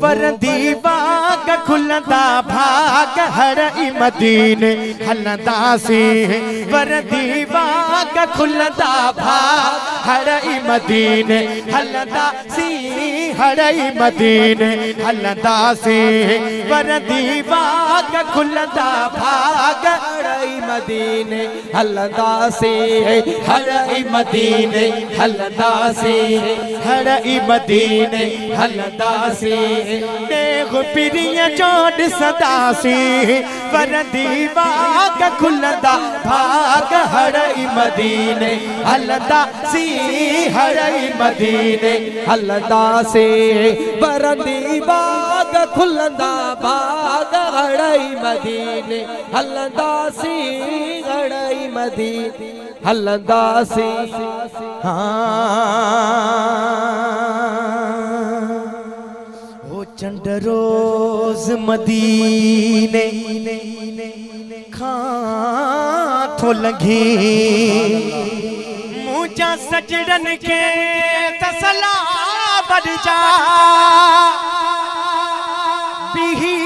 वरदी बाग खुलंदा भाग हड़ई मदीने हलंदासी वरदी बाग खुलंदा भाग हड़ई मदीने हलंदासी हड़ई मदीने हलंदासी वरदी बाग खुलंदा भाग हड़ई मदीने हलंदासी हड़ई मदीने हलंदासी हड़ई मदीने हलंदासी देख पिरिय चोट सदासी वरदी बाग खुलंदा भाग हड़ई मदीने हलंदासी हड़ई मदीने हलंदासी वरदी बाग खुलंदा भाग हड़ई मदीने हलंदासी हड़ई मदीने हलंदासी चंड रोज मदीने खां थो लगी मुझा सजड़न के तसला बढ़ जा बिही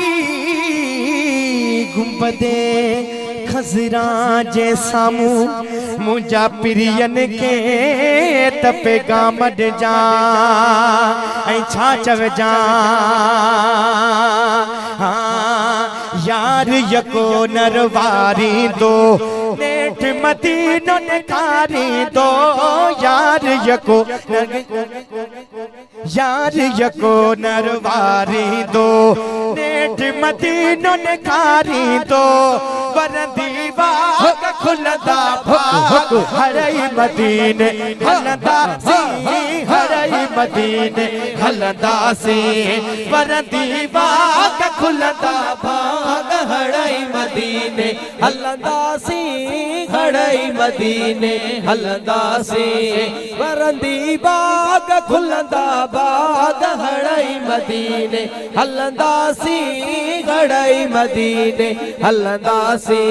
गुंबदे खजरा जे सामू मुझा पिरियन के तपे गामड जा छा चव जा यार यको नरवारी दो नेठ मदीनो नकारी दो यार यको नरवारी दो नेठ मदीनो नकारी दो वरदी बाग खुलंदा भाग हड़ई मदीने हलंदासी हड़ई मदीने हलंदासी वरदी बाग खुलंदा भाग हड़ई मदीने हलंदासी हड़ई मदीने हलंदासी वरदी बाग खुलंदा भाग हड़ई मदीने हलंदासी हड़ई मदीने हलंदासी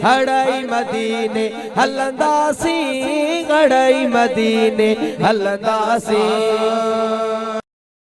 हड़ई मदीने हलंदासी हड़ई मदीने हलंदासी।